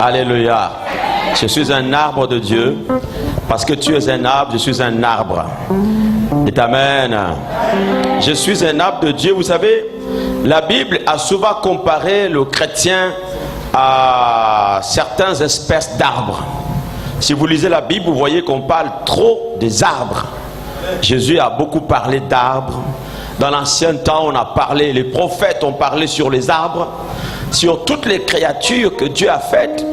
Alléluia. Je suis un arbre de Dieu. Parce que tu es un arbre, je suis un arbre. Et amen. Je suis un arbre de Dieu. Vous savez, la Bible a souvent comparé le chrétien à certaines espèces d'arbres. Si vous lisez la Bible, vous voyez qu'on parle trop des arbres. Jésus a beaucoup parlé d'arbres. Dans l'ancien temps, on a parlé, les prophètes ont parlé sur les arbres, sur toutes les créatures que Dieu a faites.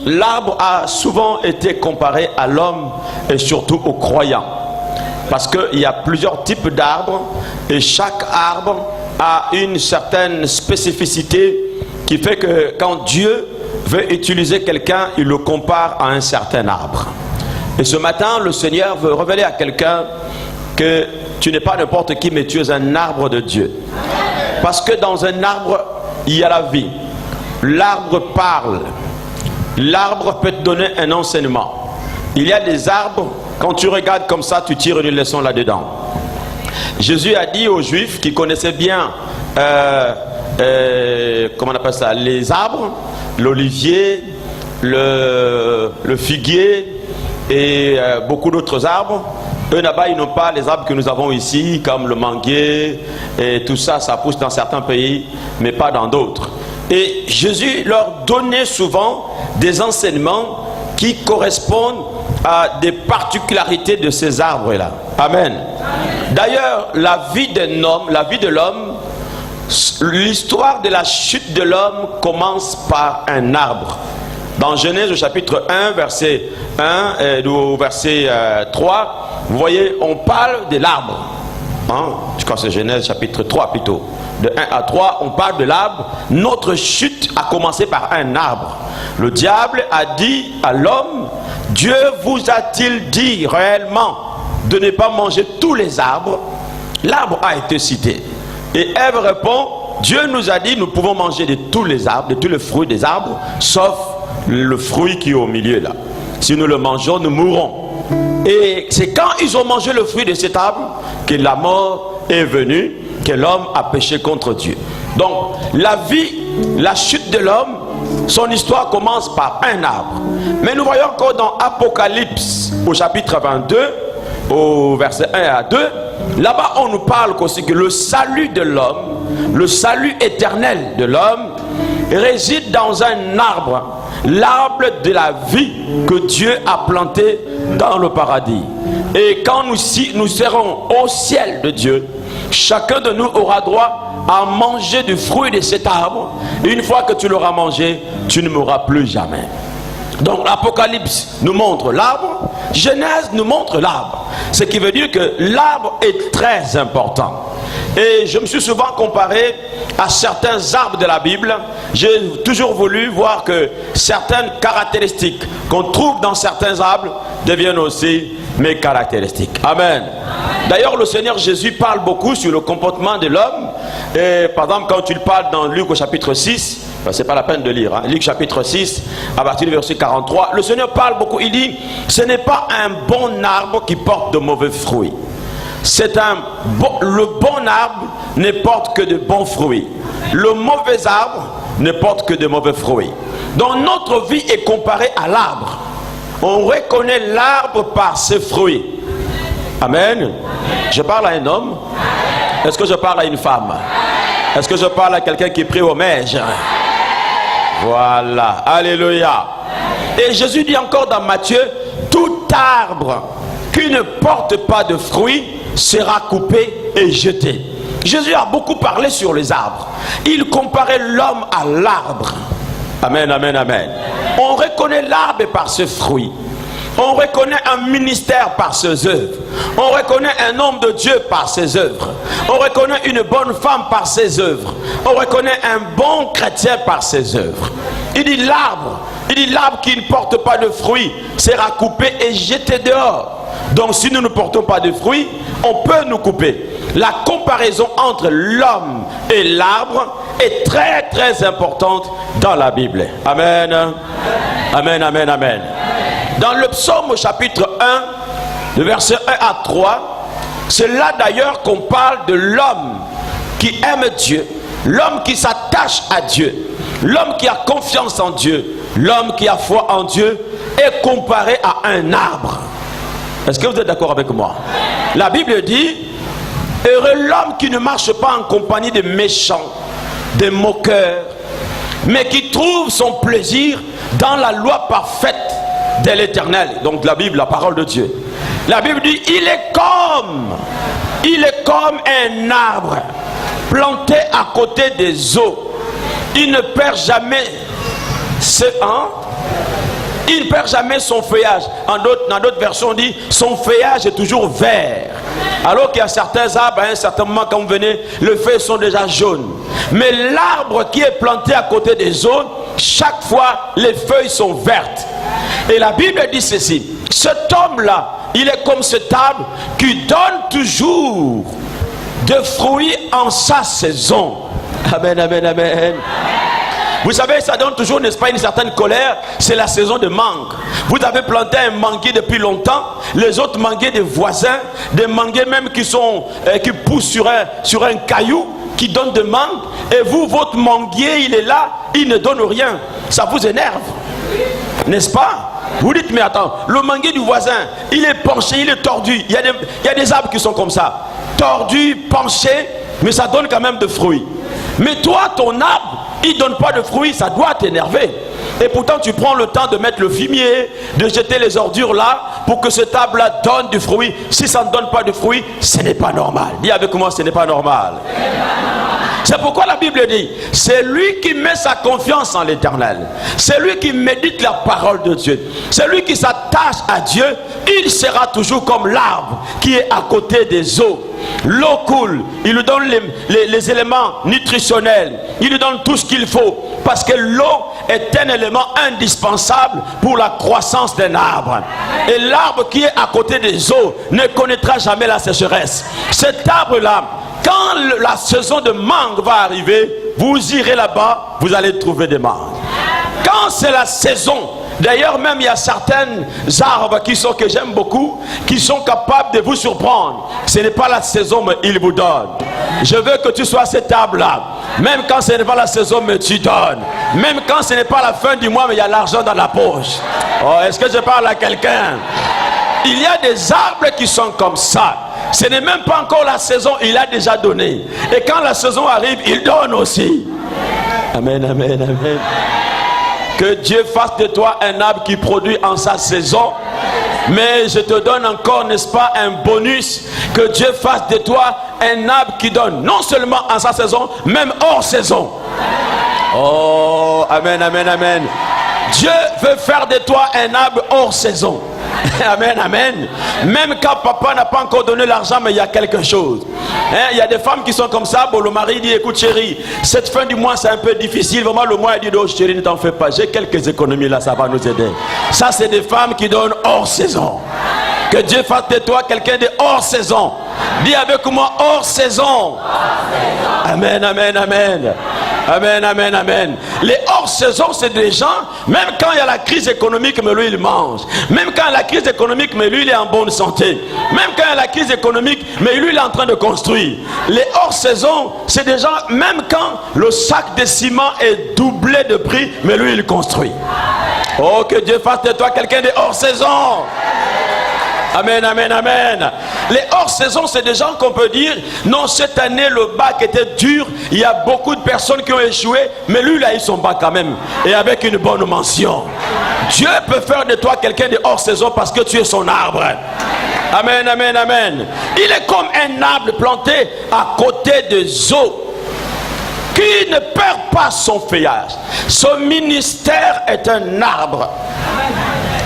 L'arbre a souvent été comparé à l'homme et surtout aux croyants. Parce qu'il y a plusieurs types d'arbres et chaque arbre a une certaine spécificité qui fait que quand Dieu veut utiliser quelqu'un, il le compare à un certain arbre. Et ce matin, le Seigneur veut révéler à quelqu'un que tu n'es pas n'importe qui, mais tu es un arbre de Dieu. Parce que dans un arbre, il y a la vie. L'arbre parle. L'arbre peut te donner un enseignement. Il y a des arbres, quand tu regardes comme ça, tu tires une leçon là-dedans. Jésus a dit aux Juifs qui connaissaient bien, comment on appelle ça, les arbres, l'olivier, le figuier et beaucoup d'autres arbres. Eux là-bas, ils n'ont pas les arbres que nous avons ici, comme le manguier et tout ça, ça pousse dans certains pays, mais pas dans d'autres. Et Jésus leur donnait souvent des enseignements qui correspondent à des particularités de ces arbres-là. Amen. D'ailleurs, la vie d'un homme, la vie de l'homme, l'histoire de la chute de l'homme commence par un arbre. Dans Genèse au chapitre 1, verset 1 au verset 3, vous voyez, on parle de l'arbre. Je crois que c'est Genèse chapitre 3 plutôt. De 1 à 3, on parle de l'arbre. Notre chute a commencé par un arbre. Le diable a dit à l'homme, Dieu vous a-t-il dit réellement de ne pas manger tous les arbres? L'arbre a été cité. Et Ève répond, Dieu nous a dit, nous pouvons manger de tous les arbres, de tous les fruits des arbres, sauf le fruit qui est au milieu là. Si nous le mangeons, nous mourrons. Et c'est quand ils ont mangé le fruit de cet arbre que la mort est venue, que l'homme a péché contre Dieu. Donc la vie, la chute de l'homme, son histoire commence par un arbre. Mais nous voyons encore dans Apocalypse au chapitre 22, au verset 1 à 2, là-bas on nous parle aussi que le salut de l'homme, le salut éternel de l'homme réside dans un arbre, l'arbre de la vie que Dieu a planté dans le paradis. Et quand nous serons au ciel de Dieu, chacun de nous aura droit à manger du fruit de cet arbre. Et une fois que tu l'auras mangé, tu ne mourras plus jamais. Donc l'Apocalypse nous montre l'arbre, Genèse nous montre l'arbre. Ce qui veut dire que l'arbre est très important. Et je me suis souvent comparé à certains arbres de la Bible. J'ai toujours voulu voir que certaines caractéristiques qu'on trouve dans certains arbres deviennent aussi mes caractéristiques. Amen. D'ailleurs, le Seigneur Jésus parle beaucoup sur le comportement de l'homme. Et par exemple, quand il parle dans Luc au chapitre 6, c'est pas la peine de lire, Luc chapitre 6, à partir du verset 43, le Seigneur parle beaucoup, il dit, ce n'est pas un bon arbre qui porte de mauvais fruits. Le bon arbre ne porte que de bons fruits. Le mauvais arbre ne porte que de mauvais fruits. Donc notre vie est comparée à l'arbre. On reconnaît l'arbre par ses fruits. Amen. Je parle à un homme. Est-ce que je parle à une femme? Est-ce que je parle à quelqu'un qui prie au mèche? Voilà. Alléluia. Et Jésus dit encore dans Matthieu, tout arbre qui ne porte pas de fruits sera coupé et jeté. Jésus a beaucoup parlé sur les arbres. Il comparait l'homme à l'arbre. Amen, amen, amen. On reconnaît l'arbre par ses fruits. On reconnaît un ministère par ses œuvres. On reconnaît un homme de Dieu par ses œuvres. On reconnaît une bonne femme par ses œuvres. On reconnaît un bon chrétien par ses œuvres. Il dit l'arbre qui ne porte pas de fruits sera coupé et jeté dehors. Donc si nous ne portons pas de fruits, on peut nous couper. La comparaison entre l'homme et l'arbre est très très importante dans la Bible. Amen. Amen, amen, amen. Dans le psaume au chapitre 1, le verset 1 à 3, c'est là d'ailleurs qu'on parle de l'homme qui aime Dieu, l'homme qui s'attache à Dieu, l'homme qui a confiance en Dieu, l'homme qui a foi en Dieu est comparé à un arbre. Est-ce que vous êtes d'accord avec moi? La Bible dit, heureux l'homme qui ne marche pas en compagnie des méchants, des moqueurs, mais qui trouve son plaisir dans la loi parfaite de l'Éternel. Donc la Bible, la parole de Dieu. La Bible dit, il est comme un arbre planté à côté des eaux. Il ne perd jamais il ne perd jamais son feuillage. Dans d'autres versions, on dit son feuillage est toujours vert. Alors qu'il y a certains arbres, à un certain moment, quand vous venez, les feuilles sont déjà jaunes. Mais l'arbre qui est planté à côté des eaux, chaque fois, les feuilles sont vertes. Et la Bible dit ceci, cet homme-là, il est comme cet arbre qui donne toujours de fruits en sa saison. Amen, amen, amen. Vous savez, ça donne toujours, n'est-ce pas, une certaine colère. C'est la saison de mangue. Vous avez planté un manguier depuis longtemps. Les autres manguiers des voisins, des manguiers même qui poussent sur un caillou, qui donnent de mangue. Et vous, votre manguier, il est là, il ne donne rien. Ça vous énerve, n'est-ce pas? Vous dites, mais attends, le manguier du voisin, il est penché, il est tordu. Il y a des arbres qui sont comme ça, tordus, penchés, mais ça donne quand même de fruits. Mais toi, ton arbre, il ne donne pas de fruits, ça doit t'énerver. Et pourtant, tu prends le temps de mettre le fumier, de jeter les ordures là, pour que cet arbre-là donne du fruit. Si ça ne donne pas de fruits, ce n'est pas normal. Dis avec moi, ce n'est pas normal. C'est pourquoi la Bible dit, c'est lui qui met sa confiance en l'Éternel. C'est lui qui médite la parole de Dieu. C'est lui qui s'attache à Dieu. Il sera toujours comme l'arbre qui est à côté des eaux. L'eau coule, il lui donne les éléments nutritionnels, il lui donne tout ce qu'il faut, parce que l'eau est un élément indispensable pour la croissance d'un arbre. Et l'arbre qui est à côté des eaux ne connaîtra jamais la sécheresse. Cet arbre-là, quand la saison de mangue va arriver, vous irez là-bas, vous allez trouver des mangues. Quand c'est la saison, d'ailleurs même il y a certains arbres que j'aime beaucoup, qui sont capables de vous surprendre. Ce n'est pas la saison, mais ils vous donnent. Je veux que tu sois cet arbre-là. Même quand ce n'est pas la saison, mais tu donnes. Même quand ce n'est pas la fin du mois, mais il y a l'argent dans la poche. Oh, est-ce que je parle à quelqu'un? Il y a des arbres qui sont comme ça. Ce n'est même pas encore la saison, il a déjà donné. Et quand la saison arrive, il donne aussi. Amen, amen, amen. Que Dieu fasse de toi un arbre qui produit en sa saison. Mais je te donne encore, n'est-ce pas, un bonus. Que Dieu fasse de toi un arbre qui donne non seulement en sa saison, même hors saison. Oh, amen, amen, amen. Dieu veut faire de toi un arbre hors saison. Amen, amen. Même quand papa n'a pas encore donné l'argent, mais il y a quelque chose. Il y a des femmes qui sont comme ça. Bon, le mari dit, écoute chérie, cette fin du mois c'est un peu difficile. Vraiment le mois, il dit, oh chérie, ne t'en fais pas, j'ai quelques économies là, ça va nous aider. Ça c'est des femmes qui donnent hors saison. Que Dieu fasse de toi quelqu'un de hors saison. Dis avec moi, hors saison. Amen, amen, amen. Amen, amen, amen. Les hors-saison, c'est des gens, même quand il y a la crise économique, mais lui, il mange. Même quand il y a la crise économique, mais lui, il est en bonne santé. Même quand il y a la crise économique, mais lui, il est en train de construire. Les hors-saison, c'est des gens, même quand le sac de ciment est doublé de prix, mais lui, il construit. Oh, que Dieu fasse de toi quelqu'un de hors-saison. Amen, amen, amen. Les hors-saison, c'est des gens qu'on peut dire, non, cette année, le bac était dur, il y a beaucoup de personnes qui ont échoué, mais lui, il a eu son bac quand même, et avec une bonne mention. Dieu peut faire de toi quelqu'un de hors-saison parce que tu es son arbre. Amen, amen, amen. Il est comme un arbre planté à côté des eaux, qui ne perd pas son feuillage. Son ministère est un arbre.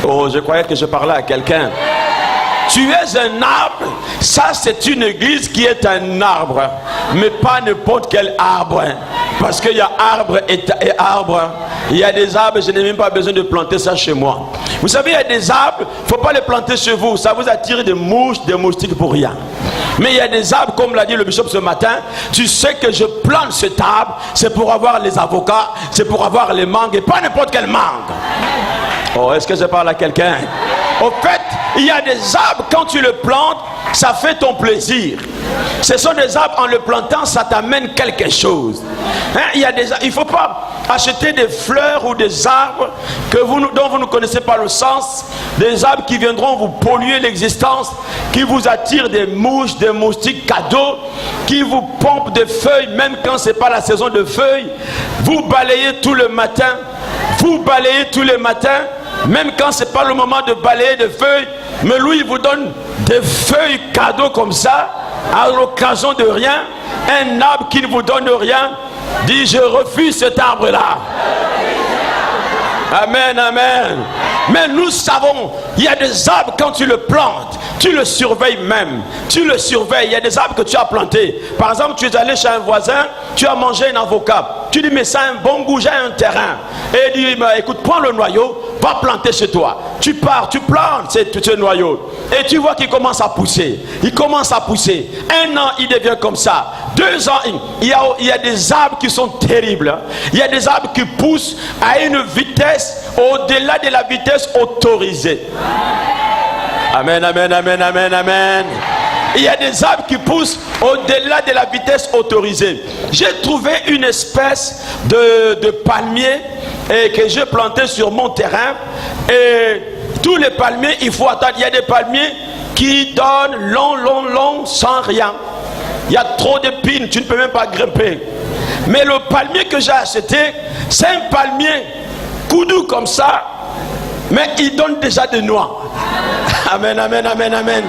Oh, je croyais que je parlais à quelqu'un. Tu es un arbre, ça c'est une église qui est un arbre, mais pas n'importe quel arbre, parce qu'il y a arbre et arbre. Il y a des arbres, je n'ai même pas besoin de planter ça chez moi. Vous savez, il y a des arbres, il ne faut pas les planter chez vous, ça vous attire des mouches, des moustiques pour rien. Mais il y a des arbres, comme l'a dit le bishop ce matin, tu sais que je plante cet arbre, c'est pour avoir les avocats, c'est pour avoir les mangues, et pas n'importe quelle mangue. Oh, est-ce que je parle à quelqu'un? Au fait, Il y a des arbres, quand tu le plantes, ça fait ton plaisir. Ce sont des arbres, en le plantant, ça t'amène quelque chose. Hein? Il ne faut pas acheter des fleurs ou des arbres dont vous ne connaissez pas le sens. Des arbres qui viendront vous polluer l'existence, qui vous attirent des mouches, des moustiques cadeaux, qui vous pompent des feuilles, même quand ce n'est pas la saison de feuilles. Vous balayez tout le matin. Vous balayez tous les matins, même quand ce n'est pas le moment de balayer des feuilles. Mais lui, il vous donne des feuilles cadeaux comme ça, à l'occasion de rien. Un arbre qui ne vous donne rien, dit je refuse cet arbre-là. Amen, amen. Mais nous savons, il y a des arbres, quand tu le plantes, tu le surveilles même. Tu le surveilles. Il y a des arbres que tu as plantés. Par exemple, tu es allé chez un voisin, tu as mangé un avocat. Tu dis, mais ça a un bon goût, j'ai un terrain. Et il dit, écoute, prends le noyau, va planter chez toi. Tu pars, tu plantes ce noyau. Et tu vois qu'il commence à pousser. Il commence à pousser. 1 an, il devient comme ça. 2 ans, il y a des arbres qui sont terribles. Il y a des arbres qui poussent à une vitesse au-delà de la vitesse autorisée. Amen, amen, amen, amen, amen. Il y a des arbres qui poussent au-delà de la vitesse autorisée. J'ai trouvé une espèce de palmier que j'ai planté sur mon terrain. Et tous les palmiers, il faut attendre. Il y a des palmiers qui donnent long sans rien. Il y a trop d'épines, tu ne peux même pas grimper. Mais le palmier que j'ai acheté, c'est un palmier coudou comme ça, mais il donne déjà des noix. Amen, amen, amen, amen.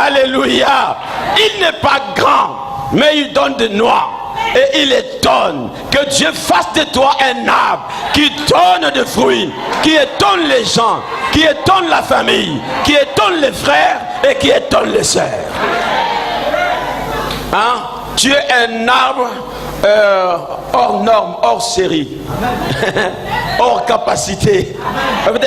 Alléluia. Il n'est pas grand, mais il donne des noix. Et il étonne. Que Dieu fasse de toi un arbre qui donne des fruits, qui étonne les gens, qui étonne la famille, qui étonne les frères et qui étonne les sœurs. Hein? Tu es un arbre hors norme, hors série, hors capacité.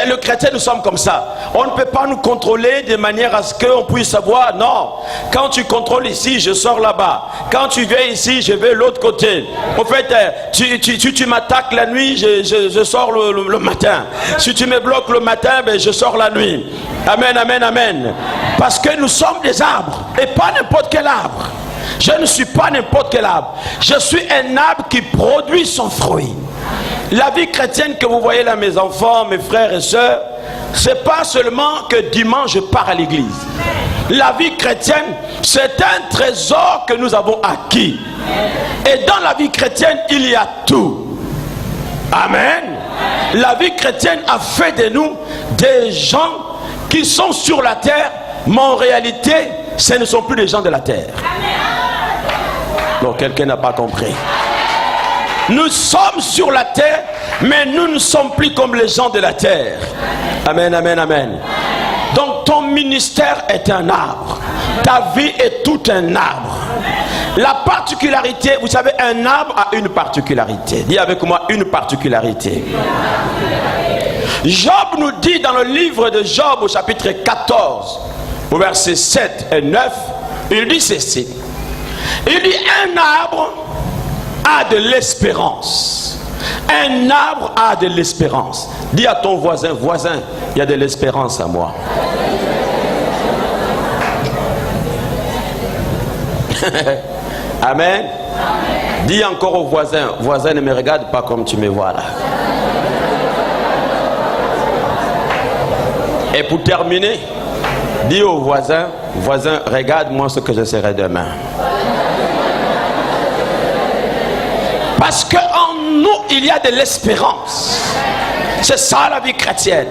Le chrétien, nous sommes comme ça. On ne peut pas nous contrôler de manière à ce qu'on puisse savoir. Non, quand tu contrôles ici, je sors là-bas. Quand tu viens ici, je vais de l'autre côté. En fait, tu m'attaques la nuit, je sors le matin. Si tu me bloques le matin, ben, je sors la nuit. Amen, amen, amen. Parce que nous sommes des arbres et pas n'importe quel arbre. Je ne suis pas n'importe quel arbre. Je suis un arbre qui produit son fruit. La vie chrétienne que vous voyez là, mes enfants, mes frères et sœurs, c'est pas seulement que dimanche je pars à l'église. La vie chrétienne, c'est un trésor que nous avons acquis. Et dans la vie chrétienne, il y a tout. Amen. La vie chrétienne a fait de nous des gens qui sont sur la terre, mais en réalité, ce ne sont plus des gens de la terre. Donc quelqu'un n'a pas compris. Nous sommes sur la terre, mais nous ne sommes plus comme les gens de la terre. Amen, amen, amen. Donc ton ministère est un arbre. Ta vie est tout un arbre. La particularité, vous savez, un arbre a une particularité. Dis avec moi, une particularité. Job nous dit dans le livre de Job au chapitre 14, au verset 7 et 9, il dit ceci. Il dit, un arbre a de l'espérance. Un arbre a de l'espérance. Dis à ton voisin, voisin, il y a de l'espérance à moi. Amen. Dis encore au voisin, voisin, ne me regarde pas comme tu me vois là. Et pour terminer, dis au voisin, voisin, regarde-moi ce que je serai demain. Parce qu'en nous, il y a de l'espérance. C'est ça la vie chrétienne.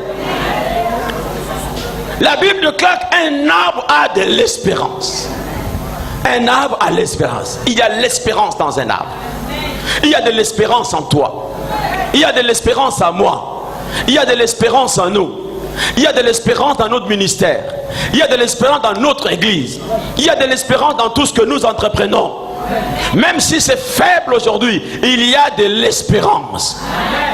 La Bible déclare qu'un arbre a de l'espérance. Un arbre a l'espérance. Il y a l'espérance dans un arbre. Il y a de l'espérance en toi. Il y a de l'espérance en moi. Il y a de l'espérance en nous. Il y a de l'espérance dans notre ministère. Il y a de l'espérance dans notre église. Il y a de l'espérance dans tout ce que nous entreprenons. Même si c'est faible aujourd'hui, il y a de l'espérance.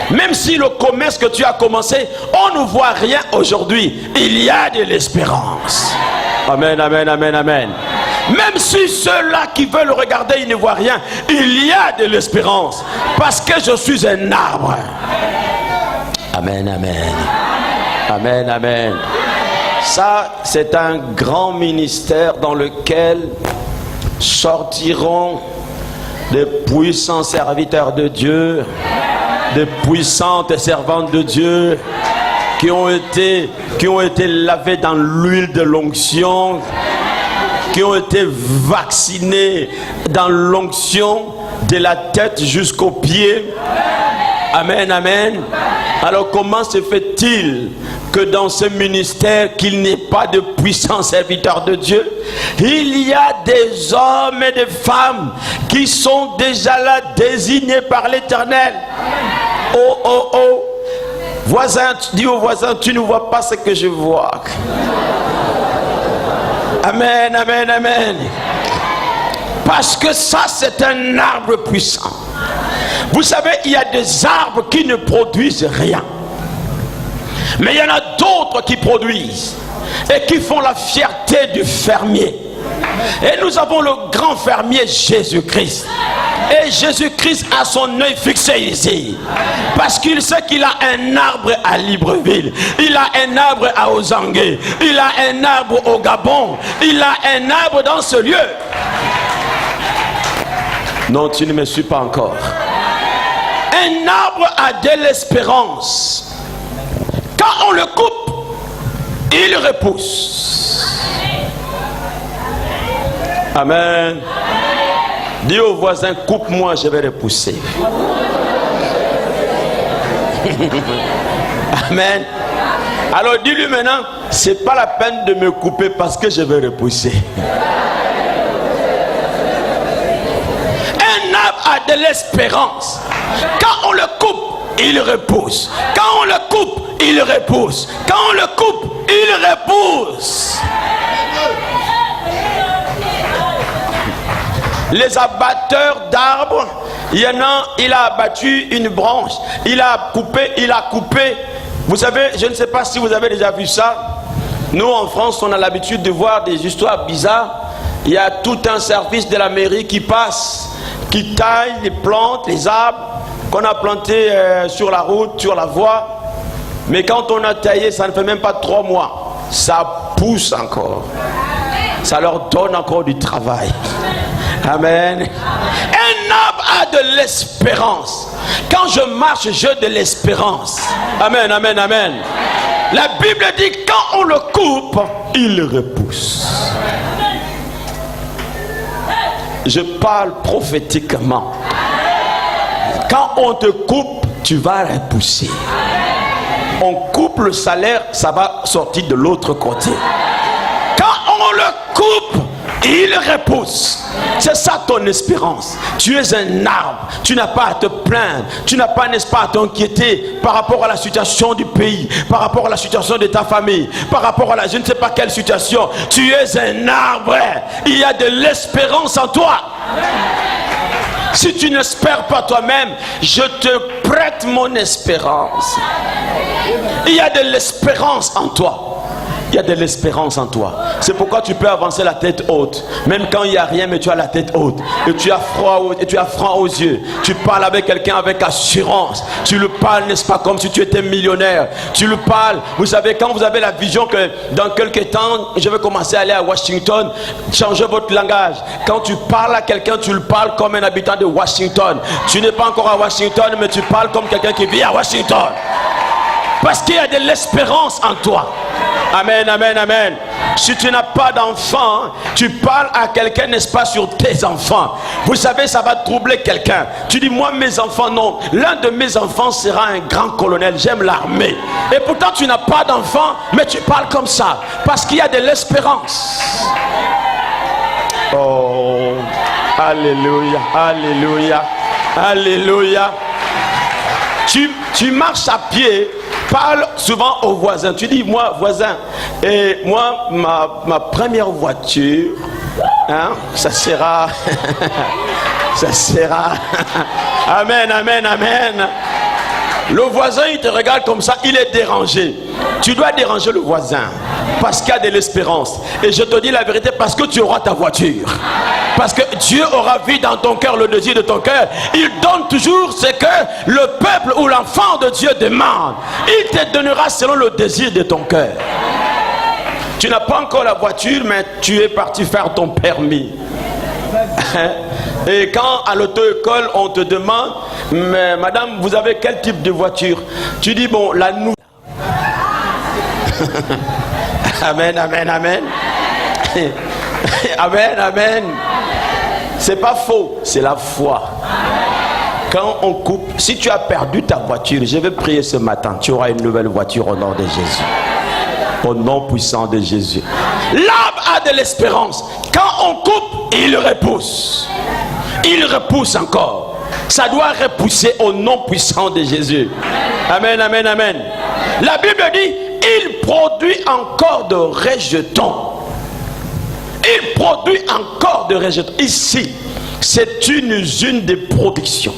Même si le commerce que tu as commencé, on ne voit rien aujourd'hui, il y a de l'espérance. Amen, amen, amen, amen. Même si ceux-là qui veulent regarder, ils ne voient rien, il y a de l'espérance. Parce que je suis un arbre. Amen, amen. Amen, amen. Ça, c'est un grand ministère dans lequel sortiront des puissants serviteurs de Dieu, des puissantes servantes de Dieu qui ont été lavés dans l'huile de l'onction, qui ont été vaccinés dans l'onction de la tête jusqu'aux pieds. Amen, amen. Alors comment se fait-il que dans ce ministère qu'il n'y ait pas de puissants serviteurs de Dieu? Il y a des hommes et des femmes qui sont déjà là, désignés par l'Éternel. Oh, oh, oh. Voisin, dis au voisin, tu ne vois pas ce que je vois. Amen, amen, amen. Parce que ça, c'est un arbre puissant. Vous savez, il y a des arbres qui ne produisent rien. Mais il y en a d'autres qui produisent et qui font la fierté du fermier. Et nous avons le grand fermier Jésus-Christ. Et Jésus-Christ a son œil fixé ici. Parce qu'il sait qu'il a un arbre à Libreville. Il a un arbre à Ozangué. Il a un arbre au Gabon. Il a un arbre dans ce lieu. Non, tu ne me suis pas encore. Un arbre a de l'espérance. Quand on le coupe, il repousse. Amen. Dis au voisin, coupe-moi, je vais repousser. Amen. Alors dis-lui maintenant, c'est pas la peine de me couper parce que je vais repousser. Un arbre a de l'espérance. Quand on le coupe, il repousse. Quand on le coupe, il repousse. Quand on le coupe, il repousse. Les abatteurs d'arbres, il y en a, il a abattu une branche, il a coupé. Vous savez, je ne sais pas si vous avez déjà vu ça. Nous en France, on a l'habitude de voir des histoires bizarres. Il y a tout un service de la mairie qui passe, qui taille les plantes, les arbres qu'on a plantés sur la route, sur la voie. Mais quand on a taillé, ça ne fait même pas 3 mois. Ça pousse encore. Ça leur donne encore du travail. Amen. Un arbre a de l'espérance. Quand je marche, j'ai de l'espérance. Amen, amen, amen. La Bible dit quand on le coupe, il repousse. Je parle prophétiquement. Quand on te coupe, tu vas repousser. On coupe le salaire, ça va sortir de l'autre côté. Quand on le coupe, il repousse. C'est ça ton espérance. Tu es un arbre. Tu n'as pas à te plaindre. Tu n'as pas, n'est-ce pas, à t'inquiéter par rapport à la situation du pays, par rapport à la situation de ta famille, par rapport à la je ne sais pas quelle situation. Tu es un arbre. Il y a de l'espérance en toi. Si tu n'espères pas toi-même, je te prête mon espérance. Il y a de l'espérance en toi. Il y a de l'espérance en toi. C'est pourquoi tu peux avancer la tête haute. Même quand il n'y a rien, mais tu as la tête haute. Et tu as froid, et tu as franc aux yeux. Tu parles avec quelqu'un avec assurance. Tu le parles, n'est-ce pas, comme si tu étais millionnaire. Tu le parles. Vous savez, quand vous avez la vision que dans quelques temps, je vais commencer à aller à Washington, changez votre langage. Quand tu parles à quelqu'un, tu le parles comme un habitant de Washington. Tu n'es pas encore à Washington, mais tu parles comme quelqu'un qui vit à Washington. Parce qu'il y a de l'espérance en toi. Amen, amen, amen. Si tu n'as pas d'enfant, tu parles à quelqu'un, n'est-ce pas, sur tes enfants. Vous savez, ça va troubler quelqu'un. Tu dis, moi, mes enfants, non. L'un de mes enfants sera un grand colonel. J'aime l'armée. Et pourtant, tu n'as pas d'enfant, mais tu parles comme ça. Parce qu'il y a de l'espérance. Oh, alléluia, alléluia, alléluia. Tu marches à pied. Parle souvent aux voisins. Tu dis, moi, voisin, et moi, ma première voiture, hein, ça sera, ça sera, amen, amen, amen. Le voisin, il te regarde comme ça, il est dérangé. Tu dois déranger le voisin parce qu'il y a de l'espérance. Et je te dis la vérité, parce que tu auras ta voiture. Parce que Dieu aura vu dans ton cœur le désir de ton cœur. Il donne toujours ce que le peuple ou l'enfant de Dieu demande. Il te donnera selon le désir de ton cœur. Tu n'as pas encore la voiture, mais tu es parti faire ton permis. Et quand à l'auto-école, on te demande, mais madame, vous avez quel type de voiture? Tu dis, bon, la nouvelle. Amen, amen, amen. Amen, amen. C'est pas faux, c'est la foi. Quand on coupe, si tu as perdu ta voiture, je vais prier ce matin, tu auras une nouvelle voiture au nom de Jésus. Au nom puissant de Jésus. L'arbre a de l'espérance. Quand on coupe, il repousse. Il repousse encore. Ça doit repousser au nom puissant de Jésus. Amen, amen, amen. La Bible dit, il produit encore de rejetons. Il produit encore de rejetons. Ici, c'est une usine de production.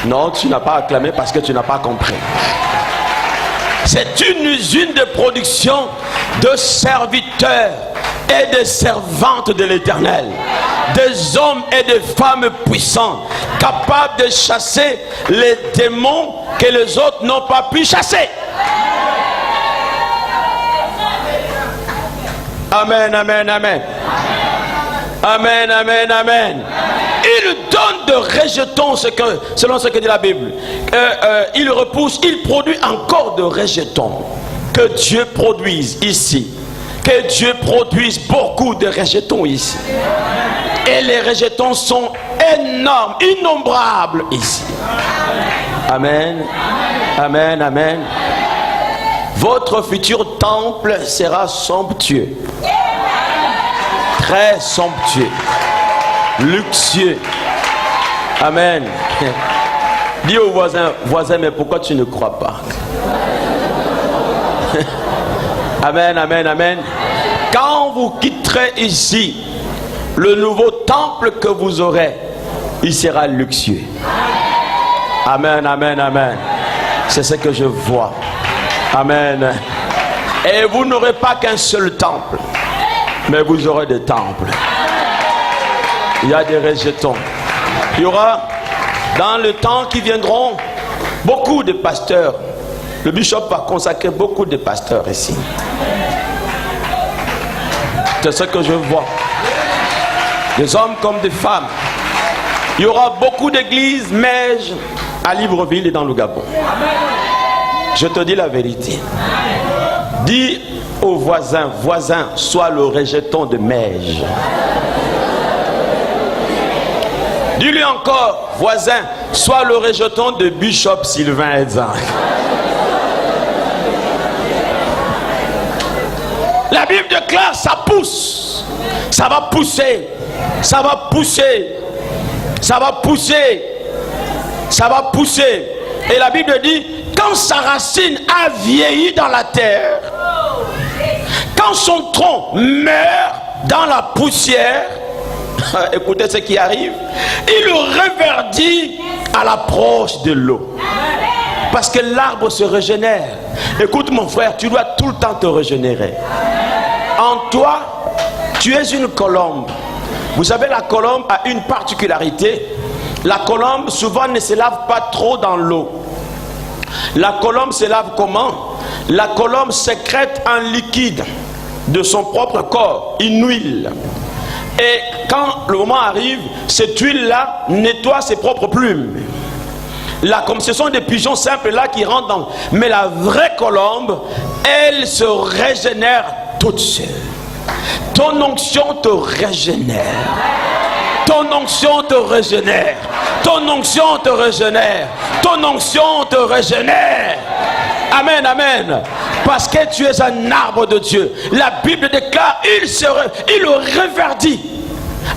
Non, tu n'as pas acclamé parce que tu n'as pas compris. C'est une usine de production de serviteurs et de servantes de l'Éternel. Des hommes et des femmes puissants, capables de chasser les démons que les autres n'ont pas pu chasser. Amen, amen, amen. Amen, amen, amen. Il donne de rejetons, selon ce que dit la Bible. Il repousse, il produit encore de rejetons. Que Dieu produise ici. Que Dieu produise beaucoup de rejetons ici. Et les rejetons sont énormes, innombrables ici. Amen. Amen, amen. Votre futur temple sera somptueux. Très somptueux. Luxueux. Amen. Dis au voisin, mais pourquoi tu ne crois pas? Amen, amen, amen. Quand vous quitterez ici, le nouveau temple que vous aurez, il sera luxueux. Amen, amen, amen. C'est ce que je vois. Amen. Et vous n'aurez pas qu'un seul temple, mais vous aurez des temples. Il y a des rejetons. Il y aura, dans le temps qui viendront, beaucoup de pasteurs. Le bishop va consacrer beaucoup de pasteurs ici. C'est ce que je vois. Des hommes comme des femmes. Il y aura beaucoup d'églises, Mège, à Libreville et dans le Gabon. Je te dis la vérité. Dis aux voisins, sois le rejeton de Mège. Dis-lui encore, voisin, sois le rejeton de Bishop Sylvain Edzan. La Bible déclare, ça pousse. Ça va pousser. Ça va pousser. Ça va pousser. Ça va pousser. Et la Bible dit, quand sa racine a vieilli dans la terre, quand son tronc meurt dans la poussière, écoutez ce qui arrive, il reverdit à l'approche de l'eau. Parce que l'arbre se régénère. Écoute mon frère, tu dois tout le temps te régénérer. En toi, tu es une colombe. Vous savez, la colombe a une particularité. La colombe souvent ne se lave pas trop dans l'eau. La colombe se lave comment? La colombe sécrète un liquide de son propre corps, une huile. Et quand le moment arrive, cette huile-là nettoie ses propres plumes. Là, comme ce sont des pigeons simples là qui rentrent dans... Mais la vraie colombe, elle se régénère toute seule. Ton onction te régénère. Ton onction te régénère. Ton onction te régénère. Ton onction te régénère. Amen, amen. Parce que tu es un arbre de Dieu. La Bible déclare, il le reverdit.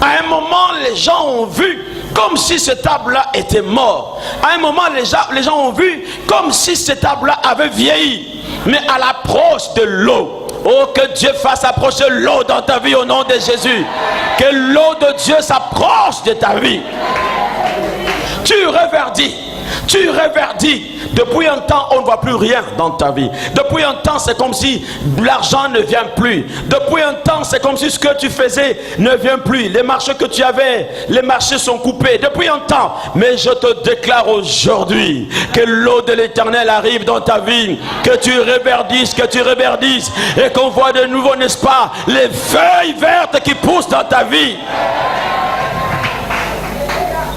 À un moment, les gens ont vu comme si cet arbre-là était mort. À un moment, les gens ont vu comme si cet arbre-là avait vieilli. Mais à l'approche de l'eau, oh, que Dieu fasse approcher l'eau dans ta vie au nom de Jésus. Que l'eau de Dieu s'approche de ta vie. Tu reverdis. Tu reverdis. Depuis un temps, on ne voit plus rien dans ta vie. Depuis un temps, c'est comme si l'argent ne vient plus. Depuis un temps, c'est comme si ce que tu faisais ne vient plus. Les marchés que tu avais, les marchés sont coupés. Depuis un temps. Mais je te déclare aujourd'hui que l'eau de l'Éternel arrive dans ta vie. Que tu reverdisses, et qu'on voit de nouveau, n'est-ce pas, les feuilles vertes qui poussent dans ta vie.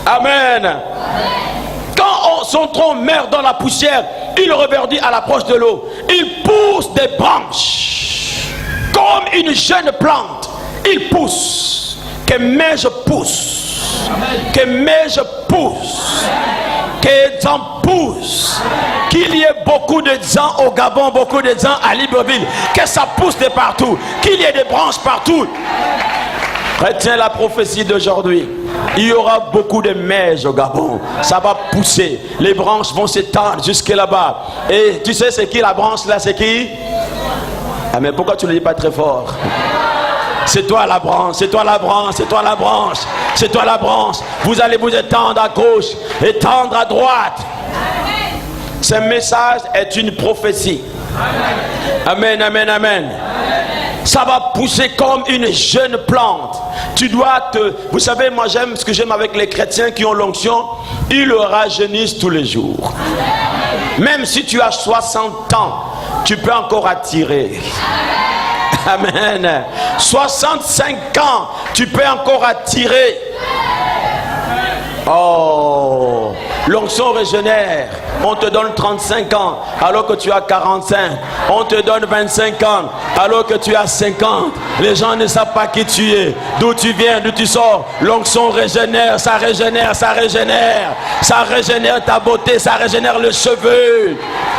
Amen. Quand son tronc meurt dans la poussière, il reverdit à l'approche de l'eau. Il pousse des branches comme une jeune plante. Il pousse. Que je pousse. Que je pousse. Que j'en pousse. Qu'il y ait beaucoup de gens au Gabon, beaucoup de gens à Libreville. Que ça pousse de partout. Qu'il y ait des branches partout. Retiens la prophétie d'aujourd'hui. Il y aura beaucoup de maiges au Gabon. Ça va pousser. Les branches vont s'étendre jusque là-bas. Et tu sais c'est qui la branche là? C'est qui? Ah mais pourquoi tu ne le dis pas très fort? C'est toi la branche, c'est toi la branche, c'est toi la branche, c'est toi la branche. Vous allez vous étendre à gauche, étendre à droite. Ce message est une prophétie. Amen, amen, amen. Ça va pousser comme une jeune plante. Tu dois vous savez, moi j'aime ce que j'aime avec les chrétiens qui ont l'onction. Ils le rajeunissent tous les jours. Même si tu as 60 ans, tu peux encore attirer. Amen. 65 ans, tu peux encore attirer. Oh, l'onction régénère. On te donne 35 ans alors que tu as 45. On te donne 25 ans alors que tu as 50. Les gens ne savent pas qui tu es, d'où tu viens, d'où tu sors. L'onction régénère, ça régénère, ça régénère. Ça régénère ta beauté, ça régénère le cheveu.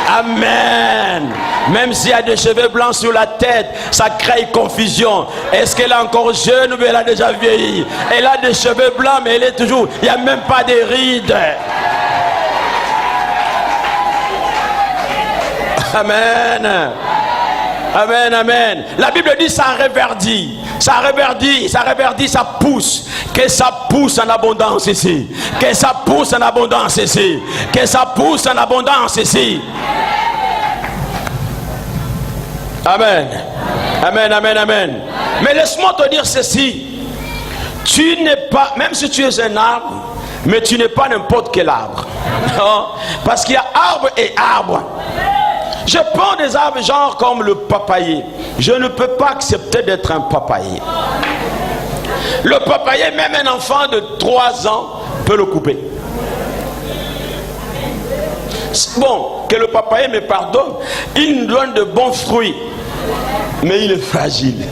Amen. Même s'il y a des cheveux blancs sur la tête, ça crée confusion. Est-ce qu'elle est encore jeune ou elle a déjà vieilli? Elle a des cheveux blancs mais elle est toujours... Il n'y a même pas de rides. Amen. Amen, amen. La Bible dit ça reverdit. Ça reverdit, ça reverdit, ça pousse. Que ça pousse en abondance ici. Que ça pousse en abondance ici. Que ça pousse en abondance ici. Amen. Amen, amen, amen. Mais laisse-moi te dire ceci. Tu n'es pas, même si tu es un arbre, mais tu n'es pas n'importe quel arbre. Non? Parce qu'il y a arbre et arbre. Je prends des arbres genre comme le papayer. Je ne peux pas accepter d'être un papayer. Le papayer, même un enfant de 3 ans peut le couper. Bon, que le papayer me pardonne, il nous donne de bons fruits, mais il est fragile.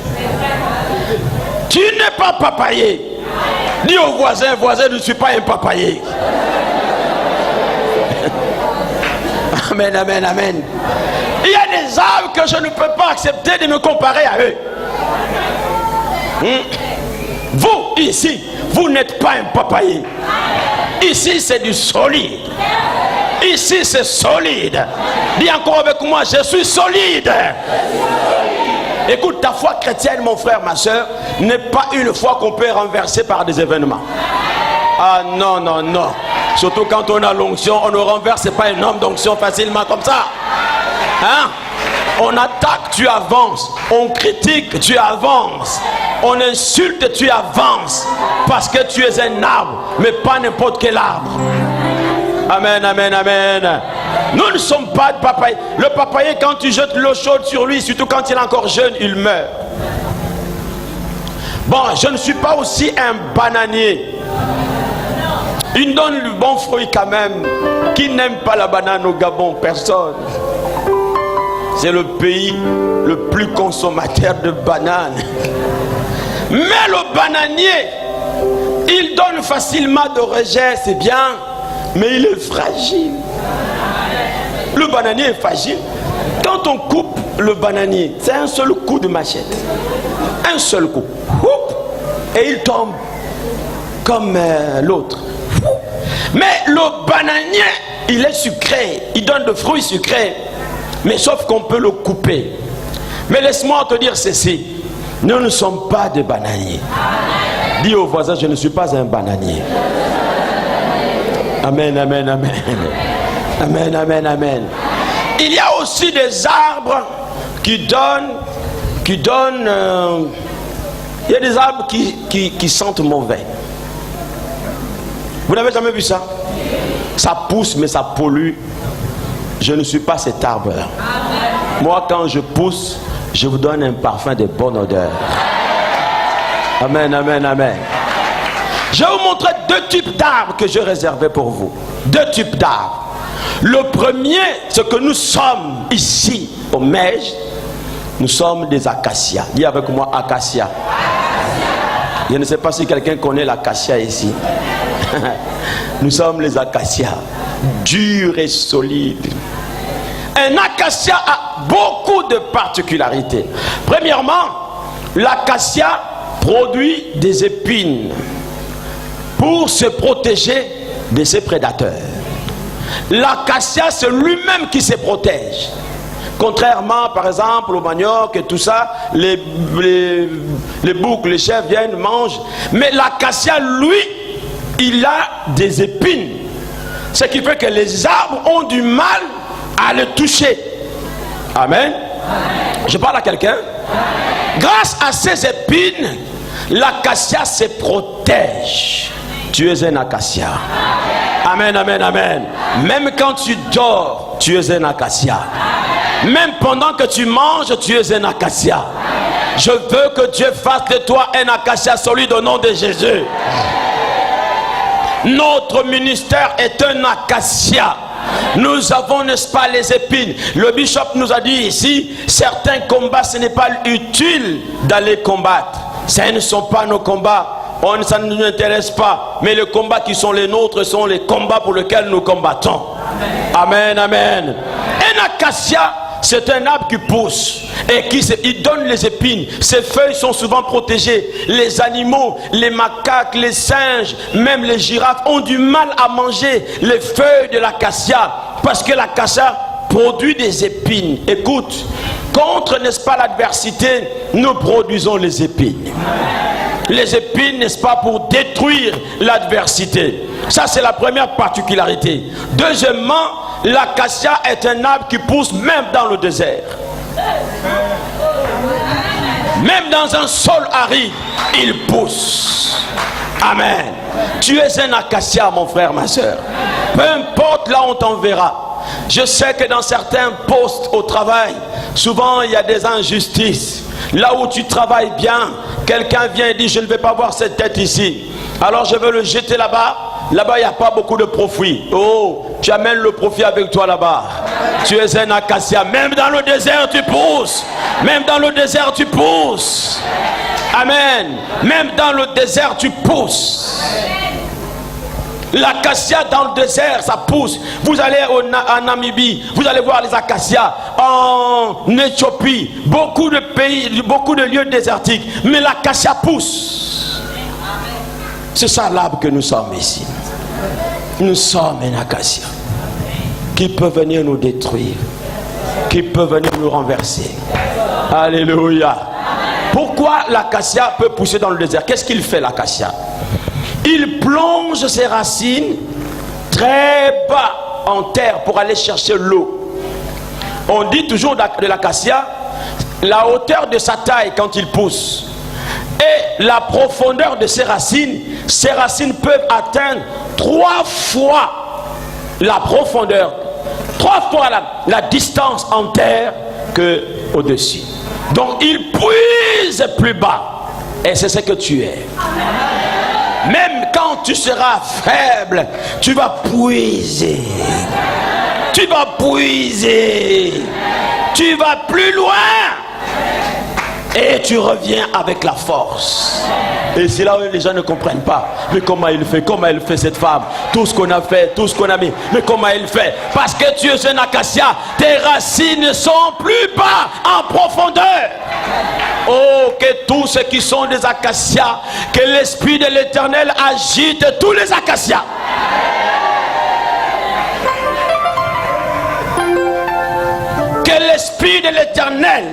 Tu n'es pas papayer. Dis au voisin, voisin, je ne suis pas un papayer. Amen, amen, amen. Il y a des arbres que je ne peux pas accepter de me comparer à eux. Vous, ici, vous n'êtes pas un papayer. Ici, c'est du solide. Ici, c'est solide. Dis encore avec moi, je suis solide. Écoute, ta foi chrétienne, mon frère, ma soeur, n'est pas une foi qu'on peut renverser par des événements. Ah non, non, non. Surtout quand on a l'onction, on ne renverse pas un homme d'onction facilement comme ça. Hein? On attaque, tu avances. On critique, tu avances. On insulte, tu avances. Parce que tu es un arbre, mais pas n'importe quel arbre. Amen, amen, amen. Nous ne sommes pas de papaye. Le papayer, quand tu jettes l'eau chaude sur lui, surtout quand il est encore jeune, il meurt. Bon, je ne suis pas aussi un bananier. Il donne le bon fruit quand même. Qui n'aime pas la banane au Gabon? Personne. C'est le pays le plus consommateur de bananes. Mais le bananier, il donne facilement de rejet, c'est bien, mais il est fragile. Le bananier est fragile. Quand on coupe le bananier, c'est un seul coup de machette. Un seul coup. Et il tombe comme l'autre. Mais le bananier, il est sucré. Il donne de fruits sucrés. Mais sauf qu'on peut le couper. Mais laisse-moi te dire ceci. Nous ne sommes pas des bananiers. Dis au voisin, je ne suis pas un bananier. Amen, amen, amen. Amen, amen, amen. Il y a aussi des arbres qui donnent, il y a des arbres qui sentent mauvais. Vous n'avez jamais vu ça? Ça pousse mais ça pollue. Je ne suis pas cet arbre-là. Moi, quand je pousse, je vous donne un parfum de bonne odeur. Amen, amen, amen. Je vais vous montrer deux types d'arbres que je réservais pour vous. Deux types d'arbres. Le premier, c'est que nous sommes ici au Mège. Nous sommes des acacias. Dis avec moi acacia. Je ne sais pas si quelqu'un connaît l'acacia ici. Nous sommes les acacias, durs et solides. Un acacia a beaucoup de particularités. Premièrement, l'acacia produit des épines pour se protéger de ses prédateurs. L'acacia, c'est lui-même qui se protège. Contrairement, par exemple, au manioc et tout ça, les boucs, les chèvres viennent, mangent. Mais l'acacia, lui, il a des épines. Ce qui fait que les arbres ont du mal à le toucher. Amen. Je parle à quelqu'un. Grâce à ces épines, l'acacia se protège. Tu es un acacia. Amen, amen, amen. Même quand tu dors, tu es un acacia. Même pendant que tu manges, tu es un acacia. Je veux que Dieu fasse de toi un acacia solide au nom de Jésus. Notre ministère est un acacia. Nous avons, n'est-ce pas, les épines. Le bishop nous a dit ici, certains combats, ce n'est pas utile d'aller combattre. Ce ne sont pas nos combats. Ça ne nous intéresse pas. Mais les combats qui sont les nôtres sont les combats pour lesquels nous combattons. Amen, amen. Un acacia, c'est un arbre qui pousse et il donne les épines. Ses feuilles sont souvent protégées. Les animaux, les macaques, les singes, même les girafes ont du mal à manger les feuilles de l'acacia parce que l'acacia produit des épines. Écoute, contre, n'est-ce pas, l'adversité, nous produisons les épines. Les épines, n'est-ce pas, pour détruire l'adversité. Ça, c'est la première particularité. Deuxièmement, l'acacia est un arbre qui pousse même dans le désert. Même dans un sol aride, il pousse. Amen. Tu es un acacia, mon frère, ma soeur. Peu importe là où on t'enverra. Je sais que dans certains postes au travail, souvent il y a des injustices. Là où tu travailles bien, quelqu'un vient et dit: je ne vais pas voir cette tête ici, alors je vais le jeter là-bas. Là-bas il n'y a pas beaucoup de profit. Oh, tu amènes le profit avec toi là-bas. Tu es un acacia. Même dans le désert tu pousses. Même dans le désert tu pousses. Amen. Même dans le désert tu pousses. L'acacia dans le désert, ça pousse. Vous allez en Namibie, vous allez voir les acacias. En Éthiopie, beaucoup de pays, beaucoup de lieux désertiques. Mais l'acacia pousse. C'est ça l'arbre que nous sommes ici. Nous sommes un acacia qui peut venir nous détruire, qui peut venir nous renverser. Alléluia. Pourquoi l'acacia peut pousser dans le désert? Qu'est-ce qu'il fait, l'acacia? Il plonge ses racines très bas en terre pour aller chercher l'eau. On dit toujours de l'acacia, la hauteur de sa taille quand il pousse et la profondeur de ses racines peuvent atteindre 3 fois la profondeur, 3 fois la distance en terre que au-dessus. Donc il puise plus bas et c'est ce que tu es. Même quand tu seras faible, tu vas puiser. Tu vas puiser. Tu vas plus loin. Et tu reviens avec la force. Et c'est là où les gens ne comprennent pas. Mais comment elle fait cette femme? Tout ce qu'on a fait, tout ce qu'on a mis. Mais comment elle fait? Parce que tu es un acacia. Tes racines ne sont plus bas en profondeur. Oh, que tous ceux qui sont des acacias, que l'Esprit de l'Éternel agite tous les acacias. Que l'Esprit de l'Éternel